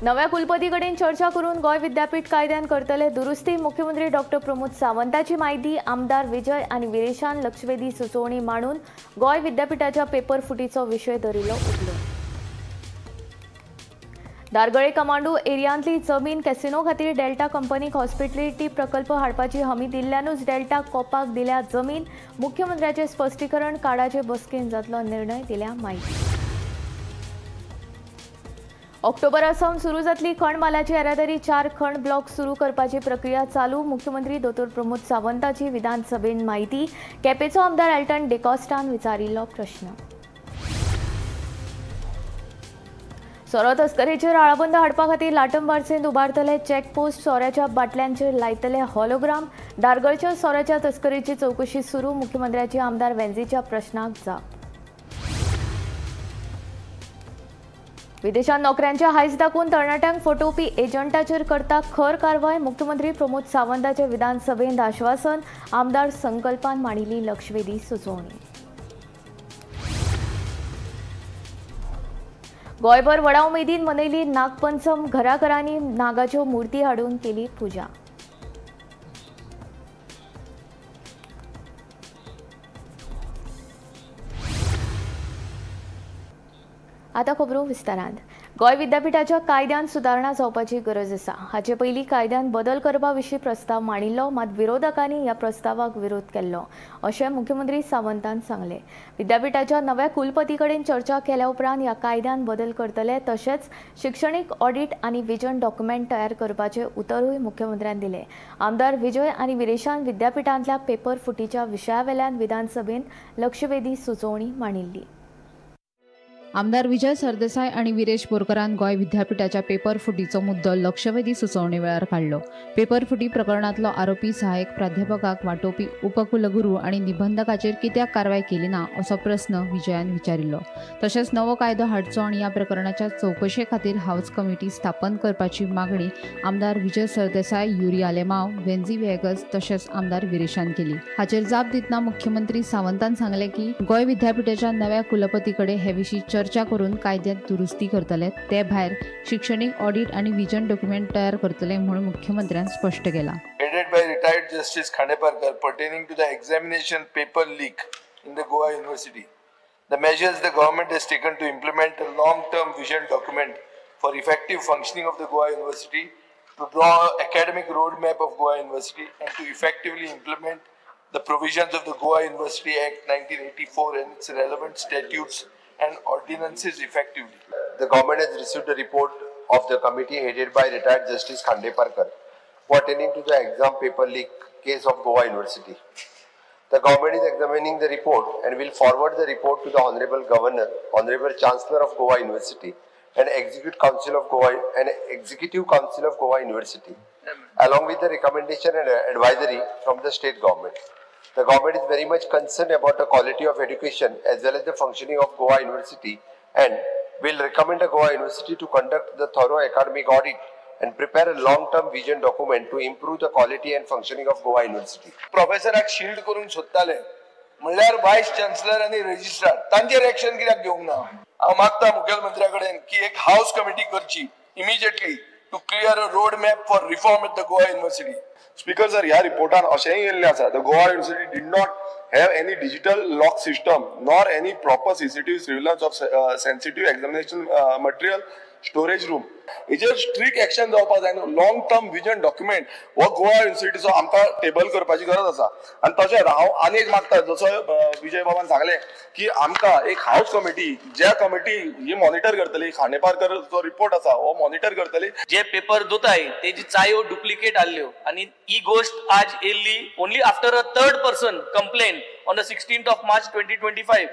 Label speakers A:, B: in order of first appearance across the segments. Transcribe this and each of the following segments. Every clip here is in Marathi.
A: नव्या कुलपती कडेन चर्चा करून गोय विद्यापीठ कायद्यान करतले दुरुस्ती। मुख्यमंत्री डॉक्टर प्रमोद सावंताची माहिती। आमदार विजय आणि विरेशान लक्षवेधी सुचोवणी मांडून गोय विद्यापीठाच्या पेपर फुटीचो विषय धरिल्लो उकलो। दारगळे कमांडो एरियांतली जमीन कॅसिनो खातीर डेल्टा कंपनीक हॉस्पिटॅलिटी प्रकल्प हाडपाची हमी दिल्ल्यानूच डेल्टा कॉपाक दिल्या जमीन। मुख्यमंत्र्याचे स्पश्टीकरण काळाचे बसकेन जातलो निर्णय दिल्या माहिती। ऑक्टोबरासावन सुरू जातली खण मालाची येरादारी 4 खण ब्लॉक सुरू करपाची प्रक्रिया चालू। मुख्यमंत्री डॉ प्रमोद सावंताची विधानसभेन माहिती। केपेचो आमदार एल्टन डिकॉस्टान विचारिल्लो प्रश्न। सोरो तस्करेचेर आळाबंद हाडपा खातीर लाटंबारसेंत उबारतले चॅकपोस्ट। सोऱ्याच्या बाटल्यांचेर लायतले हॉलोग्राम। दारगळच्या सोऱ्याच्या तस्करेची चौकशी सुरू। मुख्यमंत्र्याची आमदार वेंझीच्या प्रश्नाक जाप। विदेशांत नोकऱ्यांच्या हायस दाखवून तरणाट्यांक फटोवपी एजंटाचेर करता खर कारवाय। मुख्यमंत्री प्रमोद सावंताचे विधानसभेंत आश्वासन। आमदार संकल्पान मांडिल्ली लक्षवेधी सुचोवणी। गोंयभर व्हडा उमेदीन मनयली नागपंचम। घराघरांनी नागाच्यो मुर्ती हाडून केली पुजा। आता खबरो विस्तारांत। गोय विद्यापीठाच्या कायद्यान सुदारणा जावपाची गरज आसा। हाचे पयलीं कायद्यान बदल करपा विशीं प्रस्ताव मांडिल्लो, मात विरोधकांनी ह्या प्रस्तावाक विरोध केल्लो, अशें मुख्यमंत्री सावंतान सांगलें। विद्यापीठाच्या नव्या कुलपती कडेन चर्चा केल्या उपरांत ह्या कायद्यान बदल करतले, तशेंच शिक्षणीक ऑडिट आनी विजन डॉक्युमेंट तयार करपाचे उतरूय मुख्यमंत्र्यान दिलें। आमदार विजय आनी विरेशान विद्यापीठांतल्या पेपर फुटीच्या विशयावेल्यान विधानसभेंत लक्षवेधी सुचोवणी मांडिल्ली।
B: आमदार विजय सरदेसाय आणि विरेश बोरकरान गोय विद्यापीठाच्या पेपर फुटीचो मुद्दो लक्षवेधी सुचोवणे वेळार काढलो। पेपर फुटी प्रकरणातलो आरोपी सहाय्यक प्राध्यापकाक वांटोवपी उपकुलगुरू आणि निबंधकाचेर कित्याक कारवाय केली ना असो प्रस्न विजयान विचारिल्लो। तशेंच नवो कायदो हाडचो आनी ह्या प्रकरणाच्या चौकशे खातीर हाऊस कमिटी स्थापन करपाची मागणी आमदार विजय सरदेसाय, युरी आलेमाव, वेंझी वेगस तशेंच आमदार विरेशान केली। हाचेर जाप दितना मुख्यमंत्री सावंतान सांगले की गोय विद्यापीठाच्या नव्या कुलपती कडेन हे विशीं चर्चा करून कायद्यात दुरुस्ती करतले। ते भायर शिक्षणीक ऑडिट आणि विजन डॉक्युमेंट तयार करतले म्हणून मुख्यमंत्र्यान स्पष्ट केला।
C: Headed by retired Justice Khandeparkar pertaining to the examination paper leak in the Goa University, the measures the government has taken to implement a long-term vision document for effective functioning of the Goa University, to draw an academic roadmap of Goa University, and to effectively implement the provisions of the Goa University Act 1984 and its relevant statutes and ordinances effectively.
D: The government has received a report of the committee headed by retired Justice Khandeparkar pertaining to the exam paper leak case of Goa University. The government is examining the report and will forward the report to the Honorable Governor, Honorable Chancellor of Goa University, and Executive Council of Goa University, along with the recommendation and advisory from the state government. The government is very much concerned about the quality of education as well as the functioning of Goa University, and will recommend the Goa University to conduct the thorough academic audit and prepare a long-term vision document to improve the quality and functioning of Goa University.
C: प्रोफेसराक शिल्ड करून सोदताले म्हणल्यार वायस चान्सलर आणि रजिस्ट्रार तांचेर एक्शन कित्याक घेवंक ना? हांव मागता मुख्यमंत्र्या कडेन की एक हाऊस कमिटी करची immediately to clear a road map for reform at the Goa university.
E: Speaker sir, ह्या रिपोर्टान अशेंय येल्लें आसा, the Goa university did not have any digital lock system nor any proper CCTV surveillance of sensitive examination material storage room. हेजेर स्ट्रिक्ट एक्शन जावपाक जाय। लॉंग टर्म विजन डॉक्युमेंट हो गोवा युनिव्हर्सिटीचो आमकां टेबल करपाची गरज आसा। आनी तशेंच हांव आनी एक मागता, जसो विजय बाबान सांगलें की आमकां एक हाऊस कमिटी, ज्या कमिटी ही मॉनिटर करतली, खांडेपारकर जो रिपोर्ट आसा हो मॉनिटर करतली।
F: जे पेपर दोताय तेजी चायो डुप्लिकेट आल्ल्यो आनी ही गोष्ट आज येयल्ली only after a third person complain on the 16th of March 2025।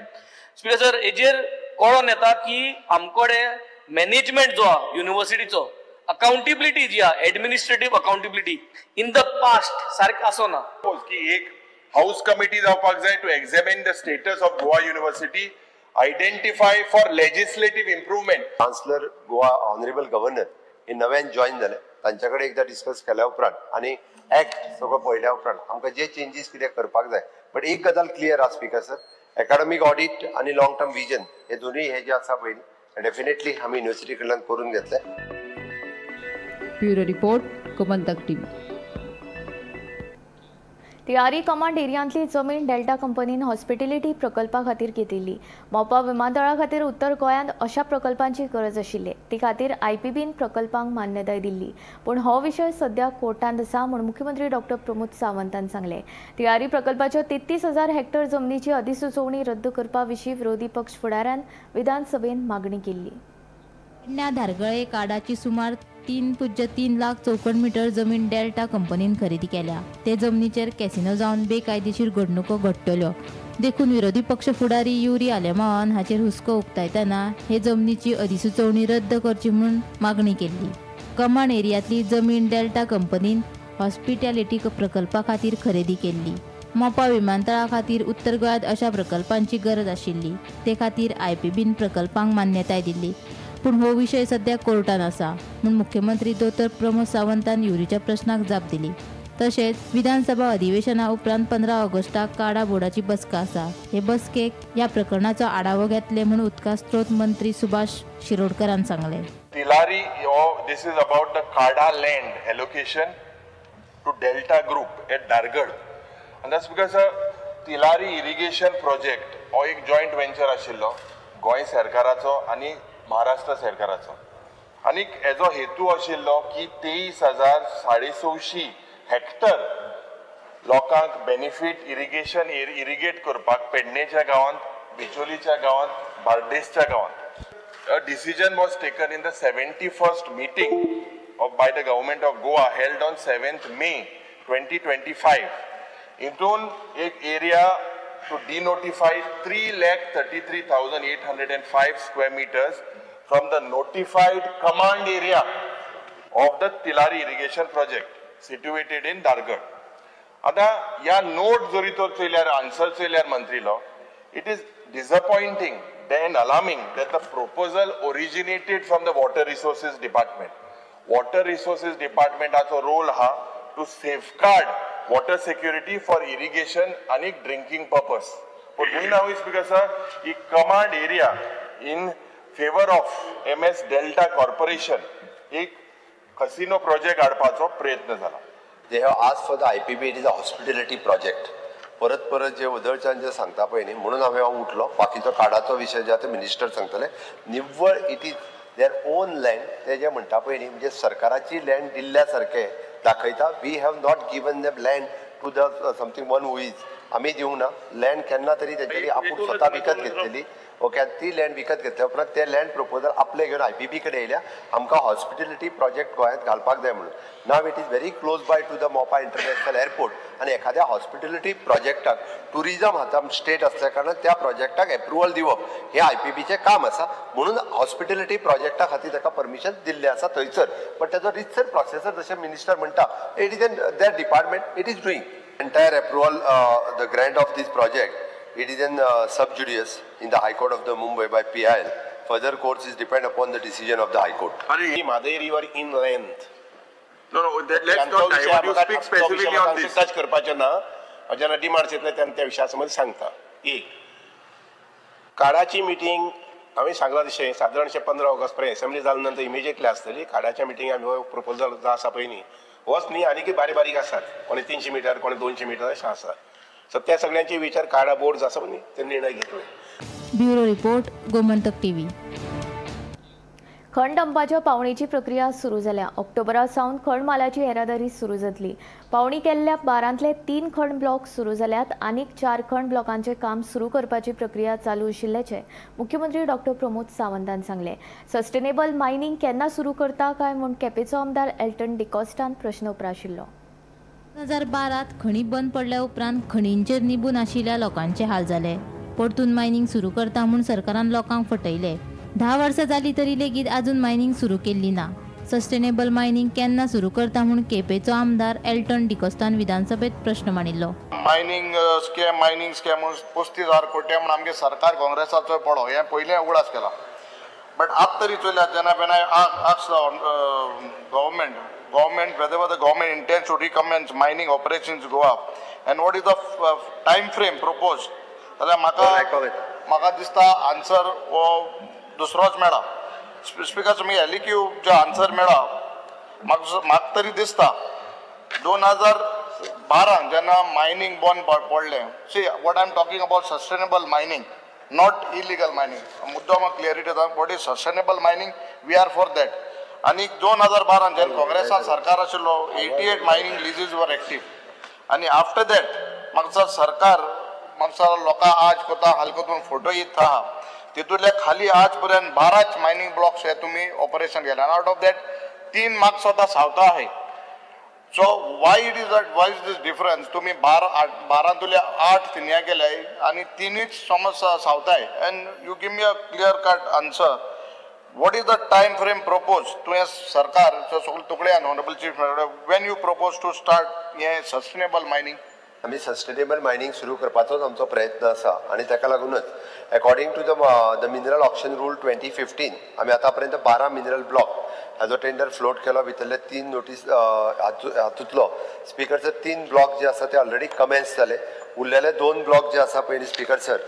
F: Speaker sir, हेजेर कळोन येता की आमकोडे मॅनेजमेंट जो युनिव्हर्सिटीचो अकाउंटेबिलिटी जी administrative accountability in the past सारखं असो ना।
E: की एक हाऊस कमिटी जावपाक जाय to examine the status of Goa University, identify for legislative improvement.
D: Chancellor Goa honourable governor हे नव्यान जॉईन जाले, तांच्याकडे एकदा डिस्कस केल्या उपरांत आणि ऍक्ट सगळं पळयल्या उपरांत आमकां जे चेंजीस कितें करपाक जाय, बट एक गजाल क्लियर आसा स्पीकर सर, एकाडेमिक ऑडिट आणि लॉंग टर्म विजन हे दोन्ही हे जे आसा पळय डेफिनेटली आम्ही युनिव्हर्सिटी कडल्यान करून घेतले।
B: Bureau report Gomantak TV.
A: तियारी कमांड एरियांतली जमीन डेल्टा कंपनीन हॉस्पिटॅलिटी प्रकल्पा खातीर घेतिल्ली. मोपा विमानतळा खातीर उत्तर गोंयांत अशा प्रकल्पांची गरज आशिल्ली. ती खातीर IPBन प्रकल्पांक मान्यताय दिल्ली. पूण हो विशय सध्या कोर्टांत आसा म्हूण मुख्यमंत्री डॉ. प्रमोद सावंतान सांगले. तियारी प्रकल्पाच्या 33,000 हेक्टर जमनीची अधिसुचोवणी रद्द करपा विशीं विरोधी पक्ष फुडाऱ्यान विधानसभेत मागणी केल्ली.
G: धारगळे काडाची सुमार 3.3 लाख चौकड मीटर जमीन डेल्टा कंपनीन खरेदी केल्या. ते जमनीचेर कॅसिनो जावन बेकायदेशीर घडणुको घडटल्यो देखून विरोधी पक्ष फुडारी युरी आलेमावान हाचेर हुस्को उक्तायतना हे जमनीची अधिसुचोवणी रद्द करची म्हणून मागणी केल्ली. कमांड एरियांतली जमीन डेल्टा कंपनीन हॉस्पिटॅलिटी प्रकल्पा खातीर खरेदी केल्ली. मोपा विमानतळा खातीर उत्तर गोंयांत अशा प्रकल्पांची गरज आशिल्ली. ते खातीर IPBन प्रकल्पांक मान्यताय दिल्ली. पूण हो विशय सध्या कोर्टान आसा म्हूण मुख्यमंत्री डॉ. प्रमोद सावंतान युरीच्या प्रश्नाक जाप दिली. तशेंच विधानसभा अधिवेशना उपरांत 15 ऑगस्टाक काडा बोर्डाची बसका आसा. हे बसकेक ह्या प्रकरणाचो आढावो घेतले म्हूण उदका स्त्रोत मंत्री सुभाष शिरोडकरान सांगले.
H: Tilari, this is about the Kada land allocation to Delta Group at Dargad. And that's because Tilari irrigation project हो एक joint venture आशिल्लो गोंय सरकाराचो आणि महाराष्ट्र सरकाराचो. आणि हेजो हेतू आशिल्लो की 23,650 हेक्टर लोकांक बेनिफिट इरिगेशन इरिगेट करपाक पेडणेच्या गांवांत, बिचोलीच्या गांवांत, बार्देसच्या गांवांत. A decision was taken in the 71st meeting by the government of Goa held on 7th May 2025. Intun एक area to denotify 3,33,805 square meters from the notified command area of the Tilari irrigation project situated in Dargad. आता या नोट जरी तो चोयल्यार answer चोयल्यार मंत्रीलो, it is disappointing and alarming that the proposal originated from the Water Resources Department. Water Resources Department hacho role ha to safeguard water security for irrigation and drinking purpose. But now is because a command area in favor of MS Delta Corporation एक casino project adpacho प्रयत्न झाला.
D: They have asked for the IPB, it is a hospitality project. परत जे उदळच्यान जे सांगता पळय न्ही म्हणून हांवें उठलो. बाकीचो काडाचो विशय जे आतां मिनिस्टर सांगतले. निव्वळ it is their own land. ते जे म्हणटा पळय न्ही म्हणजे सरकाराची लँड दिल्ल्या सारकें दाखयता. We have not given them land to the something one who is. आमी दिवंक ना लँड. केन्ना तरी तेंच्यांनी आपूण स्वता विकत घेतलेली. ओके, ती लँड विकत घेतल्या उपरांत ते लँड प्रपोजल आपले घेवन IPB कडेन येयल्या. आमकां हॉस्पिटॅलिटी प्रोजेक्ट गोंयांत घालपाक जाय म्हणून. Now it is very close by two the मोपा इंटरनॅशनल एअरपोर्ट. आनी एखाद्या हॉस्पिटॅलिटी प्रोजेक्टाक टुरिजम हातांत स्टेट आसल्या कारणान त्या प्रोजेक्टाक एप्रुवल दिवप हे IPBचें काम आसा. म्हणून हॉस्पिटॅलिटी प्रोजेक्टा खातीर ताका परमिशन दिल्लें आसा थंयसर. बट तेजो रिसर प्रोसेसर जशें मिनिस्टर म्हणटा it is in their department. It is doing entire approval, the grant of this project. It is in sub judice in the High Court of the Mumbai by PIL. Further courts is depend upon the decision of the High Court.
E: Madai River in length.
H: No, let's not divert. You speak specifically on this.
E: Touch करपाचें ना. जेन्ना डिमांड्स येतले तेन्ना त्या विशया संबंद सांगता. एक काडाची मिटींग हांवें सांगलां तशें सादारणशें 15 ऑगस्ट पर्यंत असेंब्ली जाल्या नंतर इमिजिएटली आसतली. काडाच्या मिटींग आमी प्रपोजल जो आसा पळय न्ही होच न्ही आनी बारीक बारीक आसात. कोणी 300 मीटर कोणी 200 मीटर अशें आसा. सो त्या सगळ्यांचे विचार काडा बोर्ड आसा पळय न्ही ते निर्णय घेतले.
G: Bureau report Gomantak TV.
A: खण डंपाच्या पावणीची प्रक्रिया सुरू जाल्या. ऑक्टोबरा सावन खण मालाची येरादारी सुरू जातली. पावणी केल्ल्या 12तले 3 खण ब्लॉक सुरू जाल्यात. आनीक 4 खण ब्लॉकांचे काम सुरू करपाची प्रक्रिया चालू आशिल्ल्याचे मुख्यमंत्री डॉ. प्रमोद सावंतान सांगले. सस्टेनेबल मायनिंग केन्ना सुरू करता काय म्हूण केपेचो आमदार एल्टन डिकॉस्टान प्रश्न उपराशिल्लो.
G: 2012 खणी बंद पडल्या उपरांत खणींचेर निबून आशिल्ल्या लोकांचे हाल जाले. परतून मायनिंग सुरू करता म्हूण सरकारान लोकांक फटयले. 10 वर्सां जाली तरी लेगीत अजून मायनिंग सुरू केल्ली ना. सस्टेनेबल मायनिंग केन्ना सुरू करता म्हूण केपेचो आमदार एल्टन डिकॉस्टान विधानसभेत प्रश्न मांडिल्लो.
I: मायनिंग स्कॅम 35,000 कोटी म्हणून आमगे सरकार काँग्रेसाचो पडो हे पयलें उगडास केला. बट आतां तरी चोयल्यात जेन्ना government whether the government intends to recommence mining operations go up and what is the time frame proposed. जाल्यार म्हाका दिसता आन्सर हो दुसरोच मेळा. स्पीकर तुमी एलिक्यू जो आन्सर मेळा म्हाका तरी दिसता 2012 जेन्ना मायनींग बंद पडलें. See what I am talking about sustainable mining, not illegal mining. मुद्दो म्हाका क्लियरिटी येता. What is sustainable mining, we are for that. आनी 2012 जेन्ना काँग्रेसान सरकार आशिल्लो 88 मायनींग लिजीज वर एक्टीव. आनी आफ्टर दॅट म्हाका सरकार म्हाका लोकां आज कोता हलकोतून फोटो येत आहा तितूंतले खाली आज पर्यंत 12 मायनींग ब्लॉक्स हे तुमी ऑपरेशन केले. आउट ऑफ दॅट 3 म्हाका स्वता सावता आहे. So why it is this difference. तुम्ही 12 8 थिंग्या केल्याय आनी 3च समज सावताय. And you give me a clear cut answer. What is the time frame propose तुवें सरकार तुकड्यान honourable chief when you propose to start हे सस्टेनेबल मायनींग.
D: आमी सस्टेनेबल मायनींग सुरू करपाचोच आमचो प्रयत्न आसा आनी ताका लागूनच according to the mineral auction rule 2015 आमी आतां पर्यंत 12 मिनरल ब्लॉक हाजो टेंडर फ्लोट केलो. भितरले 3 नोटीस हातूंतलो स्पीकर सर 3 ब्लॉक जे आसा ते ऑलरेडी कमेन्स जाले. उरलेले 2 ब्लॉक जे आसा पयलीं स्पीकर सर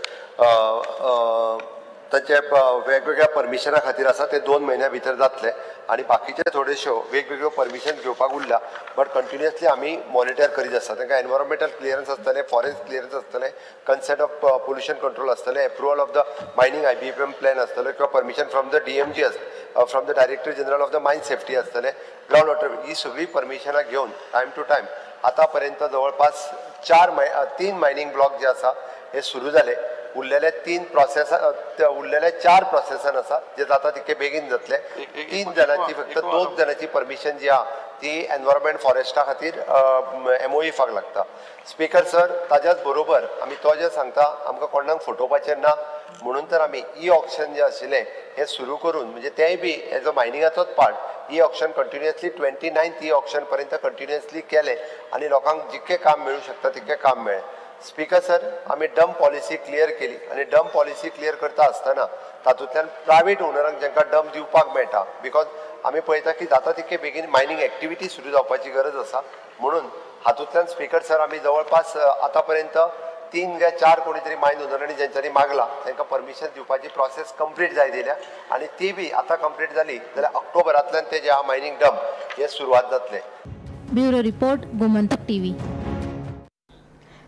D: तांचे वेगवेगळ्या परमिशना खातीर आसा ते 2 म्हयन्या भितर जातले आनी बाकीचे थोड्योश्यो वेगवेगळ्यो परमिशन घेवपाक उरल्या. बट कंटिन्युअसली आमी मॉनिटर करीत आसा. तांकां एनवायरमेंटल क्लियरन्स आसतले, फॉरेस्ट क्लियरन्स आसतले, कन्सेंट ऑफ पोल्युशन कंट्रोल आसतले, approval of the mining IBPM plan आसतलो किंवा permission from the DMG from the director general of the mine safety आसतले, ग्राउंड वॉटर. ही सगळी परमिशनां घेवन टायम टू टायम आतां पर्यंत जवळपास 3 मायनींग ब्लॉक जे आसा हे सुरू जाले. उरलेले 3 प्रोसेस उरलेले 4 प्रोसेसान आसा जे जाता तितके बेगीन जातले. 3 जाणांची फक्त 2 जाणांची परमिशन जी आहा ती एनवायरमेंट फॉरेस्टा खातीर MOE फाक लागता. स्पीकर सर ताज्याच बरोबर आमी तो जे सांगता आमकां कोणाक फटोवपाचें ना म्हणून तर आमी ई ऑक्शन जे आशिल्लें हे सुरू करून म्हणजे तेंय बी एज अ मायनिंगाचोच part e auction continuously 29th e auction पर्यंत कंटिन्युअसली केले आनी लोकांक जितकें काम मेळूं शकता तितकें काम मेळ्ळें. स्पीकर सर आमी डंप पॉलिसी क्लियर केली आनी डंप पॉलिसी क्लियर करता आसतना तातूंतल्यान प्रायवेट ओनरांक जांकां डंप दिवपाक मेळटा बिकॉज आमी पळयता की जाता तितके बेगीन मायनींग एक्टिविटी सुरू जावपाची गरज आसा. म्हणून हातूंतल्यान स्पीकर सर आमी जवळपास आतां पर्यंत 3 वा 4 कोणी तरी मायन ओनरांनी जेंच्यांनी मागला तांकां परमिशन दिवपाची प्रोसेस कंप्लीट जाय दिल्या आनी ती बी आतां कंप्लीट जाली जाल्यार ऑक्टोबरांतल्यान ते जे मायनींग डंप हे सुरवात जातले.
G: Bureau report Gomantak TV.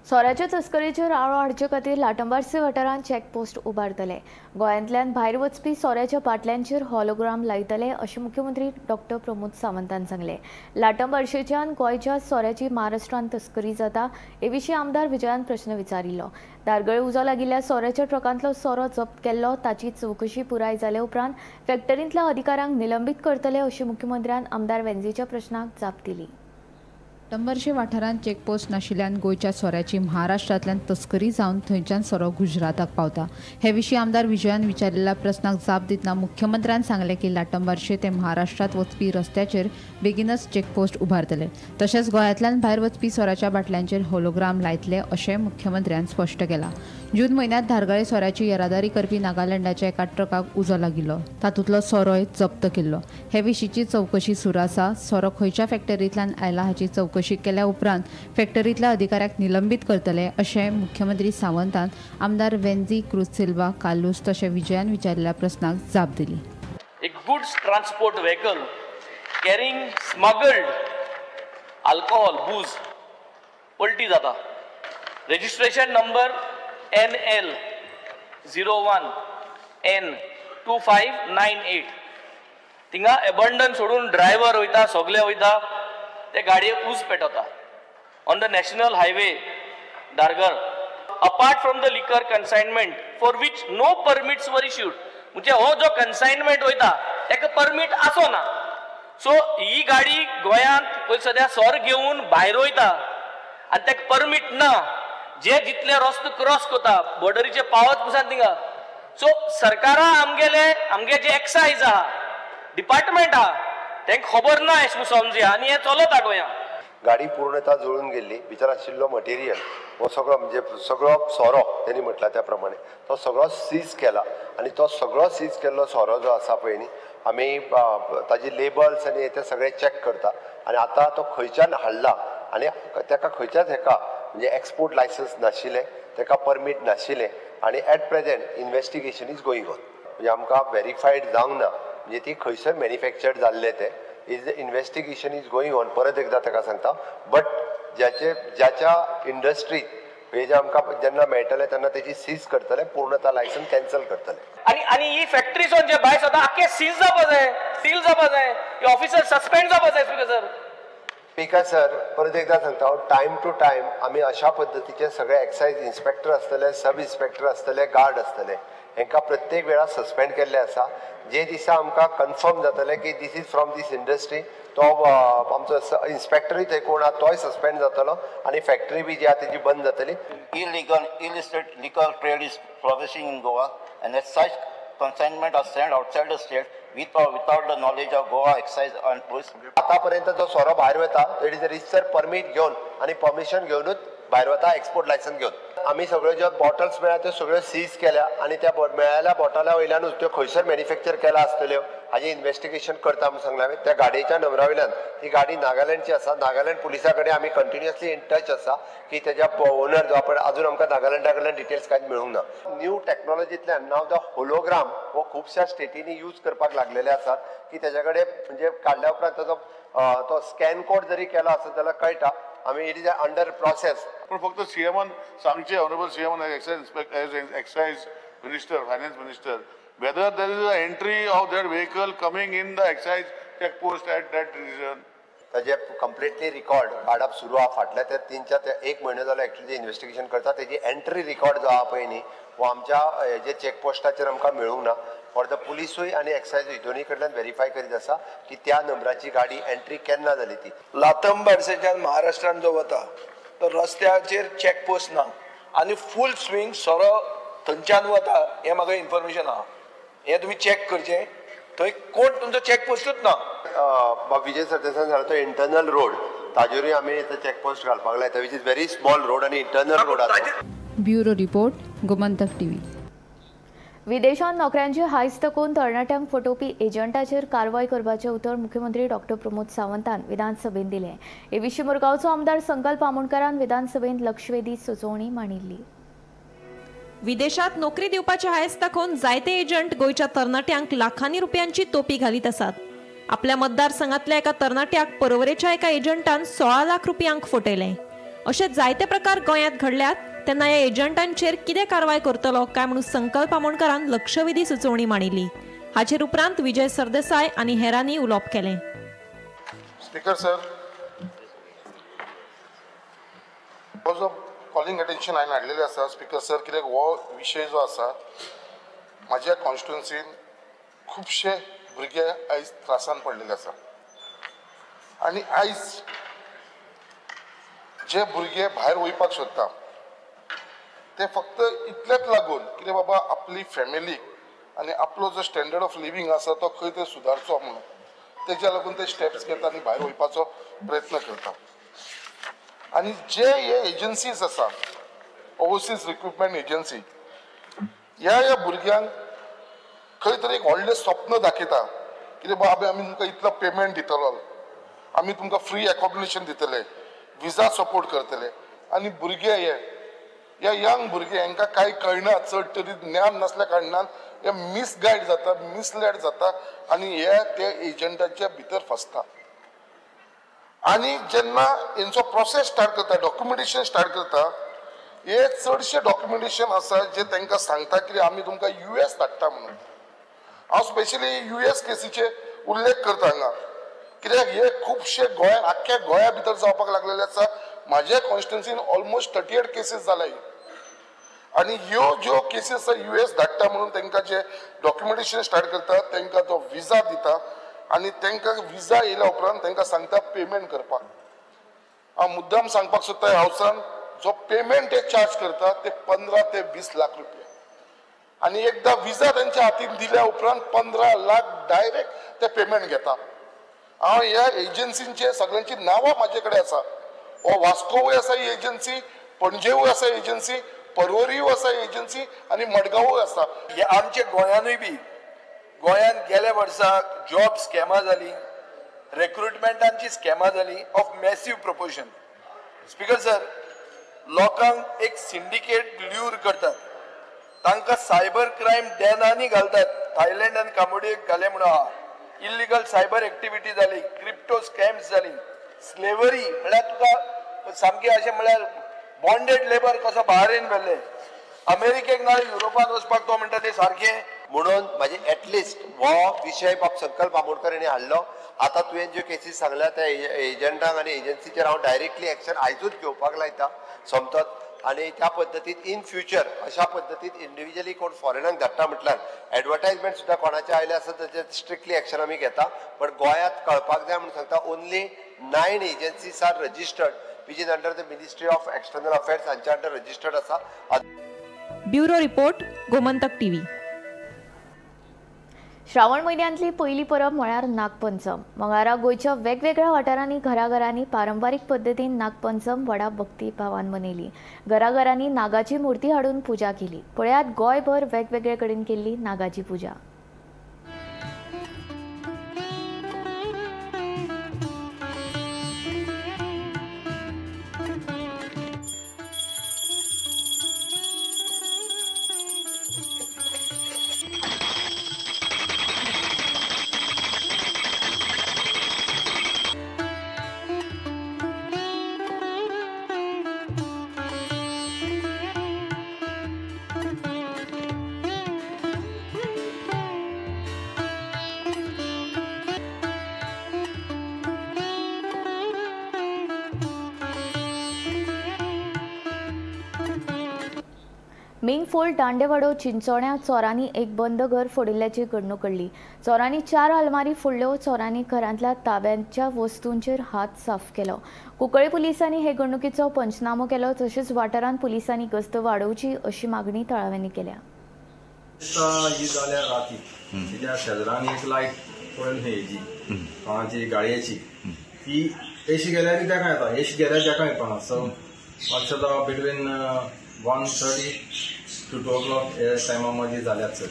A: सोऱ्याच्या तस्करीचेर आळो हाडचे खातीर लाटंबारसे वाठारांत चॅकपोस्ट उबारतले. गोंयांतल्यान भायर वचपी सोऱ्याच्या बाटल्यांचेर हॉलोग्राम लायतले अशें मुख्यमंत्री डॉक्टर प्रमोद सावंतान सांगलें. लाटंबारशेच्यान गोंयच्या सोऱ्याची महाराष्ट्रांत तस्करी जाता हे विशीं आमदार विजयान प्रश्न विचारिल्लो. दारगळे उजो लागिल्ल्या सोऱ्याच्या ट्रकांतलो सोरो जप्त केल्लो ताची चवकशी पुराय जाल्या उपरांत फॅक्टरींतल्या अधिकाऱ्यांक निलंबीत करतले अशें मुख्यमंत्र्यान आमदार वेंजेच्या प्रश्नाक जाप दिली.
B: लाटंबारशे वाठारांत चेकपोस्ट नाशिल्ल्यान गोंयच्या सोऱ्याची महाराष्ट्रांतल्यान तस्करी जावन थंयच्यान सोरो गुजराताक पावता. हे विशीं आमदार विजयान विचारिल्ल्या प्रस्नाक जाप दितना मुख्यमंत्र्यान सांगलें की लाटंबारशे ते महाराष्ट्रांत वचपी रस्त्याचेर बेगीनच चेकपोस्ट उबारतले. तशेंच गोंयांतल्यान भायर वचपी सोऱ्याच्या बाटल्यांचेर होलोग्राम लायतले अशें मुख्यमंत्र्यान स्पश्ट केलां. जून म्हयन्यांत धारगळे सोऱ्याची येरादारी करपी नागालँडाच्या एका ट्रकाक उजो लागिल्लो. तातूंतलो सोरोय जप्त केल्लो. हे विशींची चवकशी सुरू आसा. सोरो खंयच्या फॅक्टरींतल्यान आयला हाची चवकशी केल्या उपरांत फॅक्टरींतल्या अधिकाऱ्याक निलंबीत करतले अशें मुख्यमंत्री सावंतान आमदार वेंजी क्रूज सिल्वा कालूस तशें विजयान विचारिल्ल्या प्रस्नाक जाप दिली.
F: एक goods transport vehicle carrying smuggled alcohol booze पलटी जाता. Registration number NL 01 N2598. थिंगा एबंडन सोडून ड्रायव्हर वयता सगळे वयता ते गाडयेक उज पेटवता on the national highway Dhargal. Apart from the liquor consignment for which no permits were issued. म्हणजे हो जो कन्साइनमेंट वयता ताका परमीट आसो ना. सो ही गाडी गोंयांत पळय सद्या सोर घेवन भायर वयता आनी ताका परमीट ना. जे जितले रस्तो क्रॉस करता बॉर्डरीचे पावत पुसान थिंगा. सो सरकारा आमगे जे एक्सायज आहा डिपार्टमेंट आहा तांकां खबर ना अशें समजया आनी हें चलता गोंयांत.
D: गाडी पूर्णता जळून गेल्ली. भितर आशिल्लो मटेरियल हो सगळो म्हणजे सगळो सोरो त्यांनी म्हटला त्या प्रमाणे तो सगळो सीज केला आनी तो सगळो सीज केल्लो सोरो जो आसा पळय न्ही आमी ताजी लेबल्स आनी ते सगळे चॅक करता आनी आतां तो खंयच्यान हाडला आनी ताका खंयच्याच हेका म्हणजे एक्सपोर्ट लायसन्स नाशिल्लें ताका परमीट नाशिल्लें आनी at present investigation is going on. म्हणजे आमकां व्हेरीफायड जावंक ना म्हणजे ती खंयसर मॅन्युफॅक्चर्ड जाल्ले ते is investigation is going on. परत एकदा ताका सांगता, बट ज्याच्या इंडस्ट्रीत हे जे आमकां जेन्ना मेळटले तेन्ना तेजी सीज करतले, पूर्णतः लायसन्स कॅन्सल करतले.
F: आणि ही फॅक्टरीसून जे भायर सद्दां आख्खे सीज जावपा जाय, सील जावपा जाय, हे ऑफिसर सस्पेंड जावपा जाय. स्पीकर सर,
D: स्पीकर सर, परत एकदा सांगता, टायम टू टायम आमी अशा पद्दतीचे सगळे एक्सायज इन्स्पेक्टर आसतले, सब इन्स्पेक्टर आसतले, गार्ड आसतले, हांकां प्रत्येक वेळा सस्पेंड केल्ले आसा. जे दिसा आमकां कन्फर्म जातले की this is from this industry, तो आमचो इन्स्पेक्टरूय थंय कोण आहा तोय सस्पेंड जातलो आनी फॅक्टरी बी जी आहा तेजी बंद जातली.
J: Illicit liquor trade is progressing in Goa, and as such, consignment are sent outside the state without the knowledge of Goa excise and police.
D: आतापर्यंत जो सोरो भायर वता तो इट इज रिसर परमीट घेवन आनी परमिशन घेवनूच भायर वता, एक्सपोर्ट लायसन्स घेवन. आमी सगळ्यो ज्यो बॉटल्स मेळ्ळा त्यो सगळ्यो सीज केल्या आनी त्या मेळ्ळेल्या बॉटला वयल्यानूच त्यो खंयसर मॅन्युफॅक्चर केला आसतल्यो हाजी इन्व्हेस्टिगेशन करता म्हणून सांगला. त्या गाडयेच्या नंबरा वयल्यान ही गाडी नागालँडची आसा. नागालँड पुलिसा कडेन आमी कंटिन्युअसली इन टच आसा की तेज्या ओनर जो आपण अजून आमकां नागालँडा कडल्यान डिटेल्स कांयच मेळूंक ना. न्यू टॅक्नॉलॉजींतल्यान नाव द होलोग्राम हो खुबश्या स्टेटींनी यूज करपाक लागलेले आसात की तेज्या कडेन म्हणजे काडल्या उपरांत ताजो तो स्कॅन कोड जरी केलो आसत जाल्यार कळटा. आमी इट इज अंडर प्रोसेस.
I: पण फक्त सीएमान सांगचे, honourable CM excise minister, finance minister, whether there is an entry of that vehicle coming in the excise check post at that region.
D: ताजे कंप्लिटली रिकॉर्ड काडप सुरू आहा. फाटल्या त्या 3 ते 1 म्हयनो जालो एक्चुअली इन्व्हेस्टिगेशन करता. तेजी एंट्री रिकॉर्ड जो आहा पळय न्ही हो आमच्या हेजे चेक पोस्टाचेर आमकां मेळूंक ना. फॉर द पुलिसूय आनी एक्सायजूय दोनी कडल्यान व्हेरीफाय करीत आसा की त्या नंबराची गाडी एंट्री केन्ना जाली ती.
C: लाथम भायरच्यान महाराष्ट्रान जो वता तो रस्त्याचेर चेक पोस्ट ना आनी फूल स्विंग सोरो थंयच्यान वता हें म्हाका इन्फॉर्मेशन आहा. हें तुमी चॅक करचें. थंय कोण तुमचो चॅक पोस्टूच ना.
D: विजय सरदेसाय सांगता तो इंटरनल रोड ताजेरूय आमी चॅक पोस्ट घालपाक लायता, which is very small road आनी इंटरनल रोड आसा.
B: Bureau report, Gomantak TV.
A: विदेशांत नोकऱ्यांची हायस तकोवन तरणाट्यांक फटोवपी एजंटाचेर कारवाय करपाचें उतर मुख्यमंत्री डॉक्टर प्रमोद सावंतान विधानसभेत दिलें. हे विशीं मुरगांवचो आमदार संकल्प आमोणकरान विधानसभेत लक्षवेधी सुचोवणी मांडिल्ली.
K: विदेशात नोकरी दिवपाचे हायस दाखोवन जायते एजंट गोंयच्या तरणाट्यांक लाखांनी रुपयांची तोपी घालीत आसात. आपल्या मतदारसंघातल्या एका तरणाट्याक परवरेच्या एका एजंटान 16 लाख रुपयांक फटयले. अशे जायते प्रकार गोंयांत घडल्यात, तेन्ना ह्या एजंटांचेर कितें कारवाय करतलो काय म्हणून संकल्प आमोणकरान लक्षवेधी सुचोवणी मांडिल्ली. हाचेर उपरांत विजय सरदेसाय आनी हेरांनी उलोवप केलें.
I: स्पीकर सर, कॉलिंग अटेन्शन हांवें हाडलेलें आसा. स्पीकर सर, कित्याक हो विशय जो आसा म्हाज्या कॉन्स्टिट्युएन्सीन खुबशे भुरगे आयज त्रासान पडलेले आसा. आनी आयज जे भुरगे भायर वयपाक सोदता ते फक्त इतलेच लागून कितें बाबा आपली फॅमिलीक आनी आपलो जो स्टँडर्ड ऑफ लिव्हिंग आसा तो खंय ते सुदारचो म्हणून तेज्या लागून ते स्टेप्स घेता आनी भायर वयपाचो प्रयत्न करता. आनी जे हे एजन्सीज आसा, ओवरसीज रिक्रुटमेंट एजन्सी, ह्या भुरग्यांक खंय तरी एक व्हडलें स्वप्न दाखयता कितें बाबा आमी तुमकां इतलो पेमेंट दितलो, आमी तुमकां फ्री एकोमोडेशन दितले, विजा सपोर्ट करतले. आनी भुरगे ह्या यंग भुरगे हांकां कांय कळना, चड तरी ज्ञान नासल्या कारणान हे मिसगायड जाता, मिसलेड जाता आनी हे ते एजंटाच्या भितर फसता. आनी जेन्ना हेंचो प्रोसेस स्टार्ट करता, डॉक्युमेंटेशन स्टार्ट करता, हे चडशे डॉक्युमेंटेशन आसा जे तांकां सांगता की आमी तुमकां US धाडटा म्हणून. हांव स्पेशली US केसीचे उल्लेख करता हांगा, कित्याक हे खुबशे गोंयांत आख्ख्या गोंया भितर जावपाक लागलेले आसा. म्हाज्या कॉन्स्टिट्युएन्सीन ऑलमोस्ट 38 केसीस जाला. आनी ह्यो ज्यो केसीस US धाडटा म्हणून तांकां जे डॉक्युमेंटेशन स्टार्ट करता तांकां तो विजा दिता आनी तांकां विजा येयल्या उपरांत तांकां सांगता पेमेंट करपाक. हांव मुद्दाम सांगपाक सोदता ह्या हावसान जो पेमेंट ते चार्ज करता ते 15 ते 20 लाख रुपया. आनी एकदां विजा तांच्या हातीन दिल्या उपरांत 15 लाख डायरेक्ट ते पेमेंट घेता. हांव ह्या एजन्सींचे सगळ्यांची नांवां म्हाजे कडेन आसा. हो वास्कोवूय आसा ही एजन्सी, पणजेवूय आसा एजन्सी, परवरीय आसा एजन्सी आनी मडगांवूय आसा.
C: हे आमच्या गोंयानूय बी गोंयांत गेल्या वर्साक जॉब स्कॅमां जाली, रिक्रुटमेंटांची स्कॅमां जाली of massive proportion. Speaker sir, लोकांक एक सिंडिकेट ल्यूर करतात, तांकां सायबर क्रायम डॅनांनी घालतात. थायलंड आनी कांबोडियेक घाले म्हणून आहा. इल्लिगल सायबर एक्टिविटी जाली, ज्यो स्कॅम्स जाली, स्लेवरी म्हळ्यार तुका सामकें अशें म्हळ्यार बॉन्डेड लेबर कसो बहारेन व्हेल्ले, अमेरिकेक ना युरोपात वचपाक तो म्हणटा ते सारकें.
D: म्हणून माझे ऍटलिस्ट हो विशय बाब संकल्प आमोणकर यांनी हाडलो. आता तुवें ज्यो केसीस सांगल्या त्या एजंटांक आनी एजन्सीचेर हांव डायरेक्टली एक्शन आयजूच घेवपाक लायता सोमतोच. आनी त्या पद्दतीन इन फ्युचर अशा पद्दतीन इंडिव्हिज्युअली कोण फॉरेनाक धाडटा म्हटल्यार एडवर्टायजमेंट सुद्दां कोणाचे आयले आसा ताचेर स्ट्रिक्टली एक्शन आमी घेता. पण गोंयांत कळपाक जाय म्हणून सांगता only 9 agencies are registered which is under the ministry of external affairs हांच्या अंडर रजिस्टर्ड आसा.
K: Bureau report, Gomantak TV.
A: श्रावण म्हयन्यांतली पयली परब म्हळ्यार नागपंचम. मंगळारा गोंयच्या वेगवेगळ्या वाठारांनी घराघरांनी पारंपारीक पद्दतीन नागपंचम व्हडा भक्ती भावान मनयली. घराघरांनी नागाची मुर्ती हाडून पुजा केली. पळयात गोंयभर वेगवेगळे कडेन केल्ली नागाची पुजा. मिंगफोर्ड दांडेवाडो चिंचोण्या चोरांनी एक बंद घर फोडिल्ल्याची घडणूक घडली. चोरांनी 4 आलमारी फोडल्यो. चोरांनी घरांतल्या ताब्यांच्या वस्तूंचेर हात साफ केलो. कुंकळे पुलिसांनी हे घडणुकीचो पंचनामो केलो. तशेंच वाठारांत पुलिसांनी गस्त वाडोवची अशी मागणी थळाव्यांनी केल्या.
L: शेजारान एक लायट पळयली हेजी कोणाची गाडयेची ती एशी गेल्यार तेका येता, एशी गेल्यार तेका येता. सो मातसो बिटवीन 1:30 to 2 o'clock हे टायमा मदीं जाल्यात सर.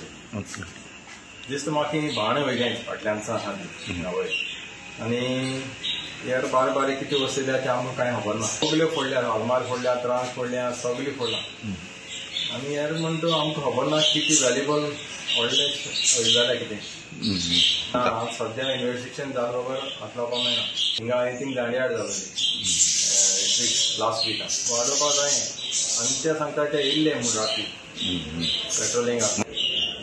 L: दिसता म्हाका ही भाण वयल्यान फाटल्यान वयर आनी हेर बारीक कितें वसयल्या ते आमकां कांय खबर ना. सगल्यो फोडल्या, आलमार फोडल्या, त्रास फोडल्या, सगळी फोडला. आनी हेर म्हणटा आमकां खबर ना कितें व्हॅल्युएबल व्हडलें जाल्यार कितें. सद्या इन्व्हेस्टिगेशन जालो बरोबर आसलो काय ना. हिंगा आय थिंक दांडियाड जालो लास्ट वीक वाडोवपाक जाय आनी ते सांगता ते येयल्ले म्हूण राती पेट्रोलिंगाक.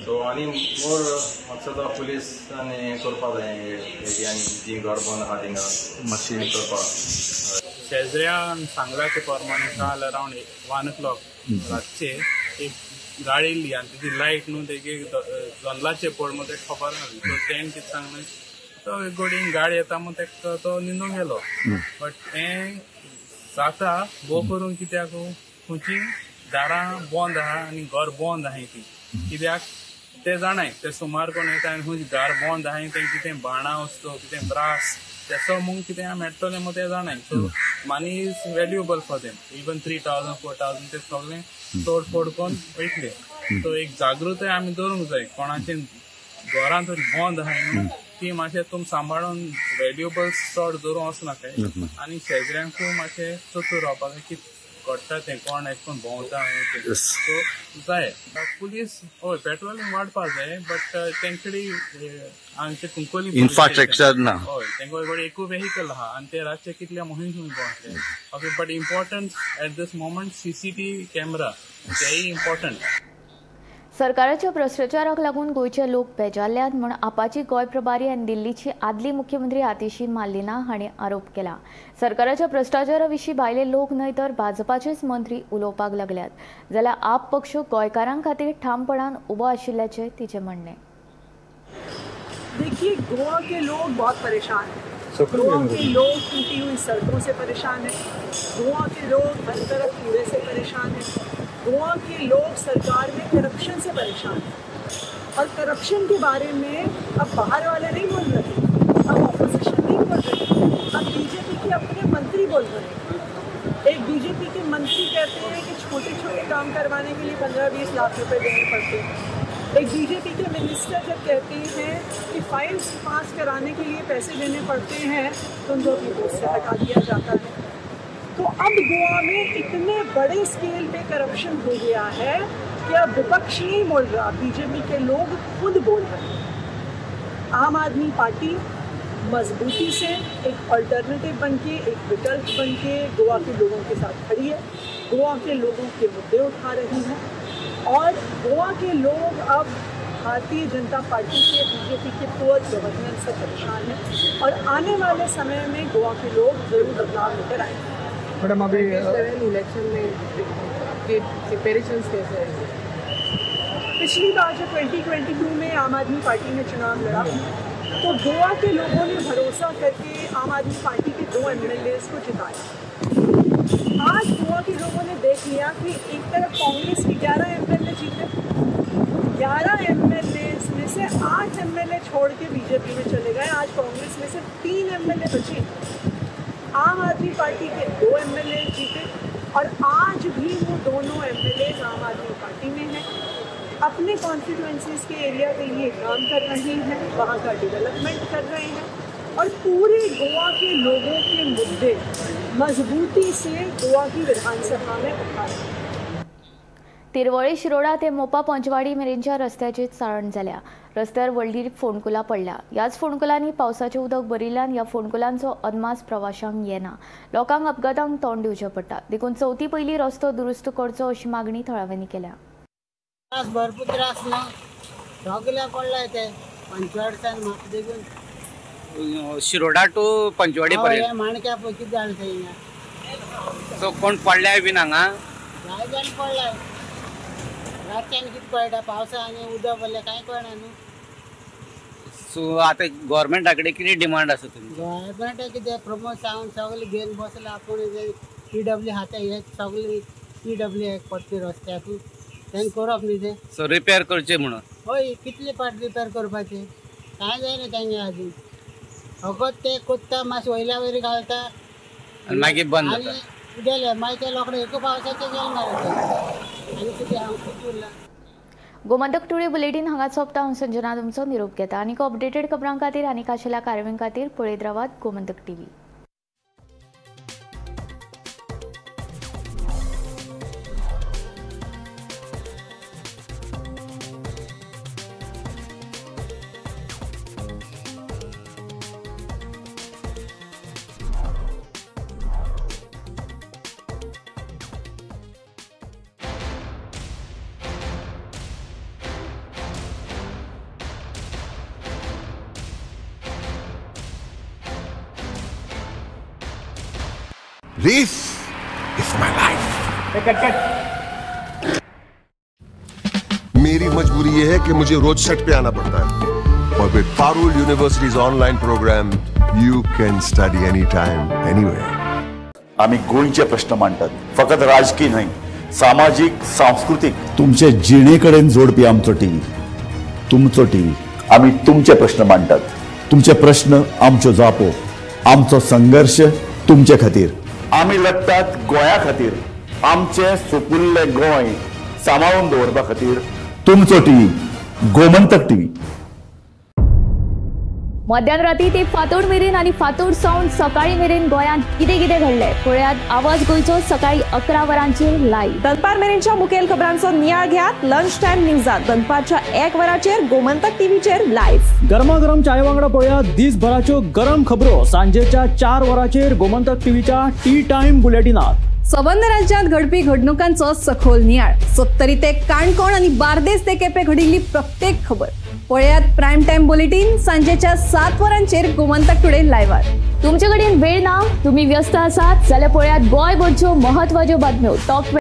L: सो आनी मोर म्हाका पुलीसांनी हें करपाक जाय एरियांनी जी घर बंद आहा थिंगा मातशी करपाक.
M: शेजऱ्यान सांगलाचे प्रमाणे काल अरावंड 1 o'clock रातचे एक गाडी येयली आनी तेजी लायट न्हू तेगे जंगलाचे पड मग ते खबर नासली. सो तेणें कितें सांगलें तो एक गोडीन गाडी येता मग तेका तो निंदूंक गेलो. बट हें जाता भोव करून कित्याक खंयची दारां बंद आहा आनी घर बंद आहाय ती. कित्याक ते जाणाय ते सुमार कोण येता आनी खंयची दार बंद आहाय तें कितें बाणां वस्तू कितें त्रास तेचो मग कितें मेळटलें मग ते जाणाय. So money is valuable for them. Even 3,000 4,000 ते सगळें तोडफोड करून वयतले. सो एक जागृताय आमी दवरूंक जाय. कोणाचे घरांत बंद आहाय न्हू ती मातशें तुम सांबाळून व्हॅल्युएबल्स चड दवरूं वचनाकाय. आनी शेजऱ्यांकूय मातशें चतूर रावपाक जाय की घडटा तें कोण एश कोन भोंवता. सो जाय पुलीस हय पेट्रोलिंग वाडपाक जाय. बट तेंकडी आमचे कुंकोली
N: इन्फ्रास्ट्रक्चर ना.
M: हय तेंको एकूच व्हेहिकल आहा आनी ते रातचे कितल्या मोहीम भोंवतले. Okay but important at this moment CCTV camera तेय इम्पॉर्टंट.
A: सरकाराच्या भ्रष्टाचाराक लागून गोंयचे लोक बेजारल्यात म्हूण आपाची गोंय प्रभारी आनी दिल्लीची आदली मुख्यमंत्री आतिशी मार्लेना हांणी आरोप केला. सरकाराच्या भ्रष्टाचारा विशीं भायले लोक न्हय तर भाजपाचेच मंत्री उलोवपाक लागल्यात जाल्यार आप पक्ष गोंयकारां खातीर ठामपणान उबो आशिल्ल्याचें तिचें म्हणणें.
O: देखिए, गोवा के लोग बहुत परेशान हैं. गोवा के लोग टूटी हुई सड़कों से परेशान हैं. गोवा के लोग हर तरफ कूड़े से परेशान हैं. गोवा के लोग सरकार में करप्शन से परेशान हैं. और करप्शन के बारे में अब बाहर वाले नहीं बोल रहे, अब ऑपोजिशन नहीं बोल रहे, अब बीजेपी के अपने मंत्री बोल रहे हैं. एक बीजेपी के मंत्री कहते हैं कि छोटे छोटे काम करवाने के लिए 15-20 लाख रुपए देने पड़ते हैं. एक बीजेपी के मिनिस्टर जब कहते हैं कि फाइल्स पास कराने के लिए पैसे देने पड़ते हैं तो उनको अपनी पोस्ट से हटा दिया जाता है. तो अब गोवा में इतने बड़े स्केल पे करप्शन हो गया है कि अब विपक्ष नहीं बोल रहा, बीजेपी के लोग खुद बोल रहे हैं. आम आदमी पार्टी मजबूती से एक अल्टरनेटिव बनके, एक विकल्प बनके गोवा के लोगों के साथ खड़ी है, गोवा के लोगों के मुद्दे उठा रही है और गोवा के लोग अब भारतीय जनता पार्टी के बीजेपी के पुअर गवर्नेंस से परेशान हैं और आने वाले समय में गोवा के लोग जरूर बदलाव लेकर आएंगे।
N: मैडम अभी इलेक्शन में प्रिपरेशन कैसे है?
O: पिछली बार जब 2022 में आम आदमी पार्टी ने चुनाव लड़ा तो गोवा के लोगों ने भरोसा करके आम आदमी पार्टी के 2 MLAs को जिताया। आज गोवा के लोगों ने देख लिया कि एक तरफ कांग्रेस के 11 MLA जीते, 11 MLAs में से 8 MLA छोड़ के बीजेपी में चले गए। आज कांग्रेस में से 3 MLA बचे, आम आदमी पार्टी के 2 MLA जीते और आज भी वो दोनों MLAs आम आदमी पार्टी में हैं, अपने कॉन्स्टिट्यूएंसीज के एरिया के लिए काम कर रहे हैं, वहाँ का डेवलपमेंट कर रहे हैं और पूरे गोवा के लोगों के मुद्दे मजबूती से गोवा की विधानसभा में उठा रहे हैं।
A: तिरवळी शिरोडा ते मोपा पंचवाडी मेरेनच्या रस्त्याची चाळण जाल्या। रस्त्यावर व्हडली फोंडकुलां पडल्या। याच फोंडकुलांनी पावसाचें उदक भरिल्ल्यान ह्या फोंडकुलांचो अदमास प्रवाशांक येना। लोकांक अपघातांक तोंड दिवचें पडटा। देखून चवथी पयली रस्तो दुरुस्त करचो अशी मागणी थळाव्यांनी केल्या।
P: भरपूर त्रास ना सगळ्या पडलाय ते पंचवाडच्यान म्हाका देखून
Q: शिरोडा टू पंचवाडी पर्यंत
P: माणक्या पैकी जाण थंय
Q: सो कोण पडल्याय बीन हांगा
P: जाय जाण पडलाय रातच्यान कितें पळटा पावसा आनी उदक पडलें कांय कळना न्हू
Q: सो आतां गव्हर्मेंटा कडेन कितें डिमांड आसा तुमची?
P: गव्हर्मेंट कितें प्रमोद सावंत सगळें घेवन बसला आपूण PW हाता हे सगळें PW पडटी रस्त्याक तें करप न्ही तें
Q: सो रिपेर करचें म्हणून
P: हय कितले पाट रिपेर करपाचें कांय जायना तेंगे आजून फकत ते कोत्ता मातशें वयल्या वयर घालता
Q: आनी मागीर बंद जाता
P: गेले मागीर ते लोकडें एक पावसाचें गेले ना आनी कितें हांव खूब उरलां।
A: गोमंतक टुडे बुलेटिन हांगा सोंपता। हांव संजना तुमचो निरोप घेता। आनीक अपडेटेड खबरां खातीर आनीक आशिल्ल्या कार्यावळीं खातीर पळयत रावात Gomantak TV।
R: This is my life. मेरी मजबूरी ये है कि मुझे रोज सेट पे आना पड़ता है और with Parul universities online program you can study any time anywhere.
S: आम्ही गोंयचे प्रश्न मांडतात, फकत राजकीय नाही, सामाजिक सांस्कृतिक
T: तुमचे जिणेकडेन जोडपी आमचो टीव्ही, तुमचो टीव्ही।
S: आम्ही तुमचे प्रश्न मांडतात,
T: तुमचे प्रश्न आमच्यो जापो, आमचो संघर्ष तुमचे खातीर।
S: आम्ही लढतात गोंया खातीर, आमचे सोपुल्ले गोंय सांबाळून दवरपा खातीर।
T: तुमचो टीव्ही, गोमंतक टीव्ही।
A: मध्यराती ते फातोड मेरेन आनी फातोड सावन सकाळी मेरेन गोंयांत कितें कितें घडलें पळयात आवाज गोंयचो सकाळी 11 वरांचेर लायव्ह।
K: दनपार मेरेनच्या मुखेल खबरांचो नियाळ घेयात लंच टायम न्यूजात दनपारच्या 1 वराचेर गोमंतक टीव्हीचेर लायव्ह।
U: गरमागरम चाय वांगडा पळयात दिसभराच्यो गरम खबरो सांजेच्या 4 वराचेर गोमंतक टीव्हीच्या टी टाइम बुलेटिनात।
V: संबंध राज्यांत घडपी घडणुकांचो सखोल नियाळ, 70 ते काणकोण आणि बार्देस ते केपें घडिल्ली प्रत्येक खबर पळयात प्रायम टाइम बुलेटिन सांजेच्या 7 वरांचेर गोमंतक टुडे लायव्हार।
A: तुमचे कडेन वेळ ना, तुम्ही व्यस्त आसात जाल्यार पळयात गोंयभरच्यो महत्वाच्यो बातम्यो टॉप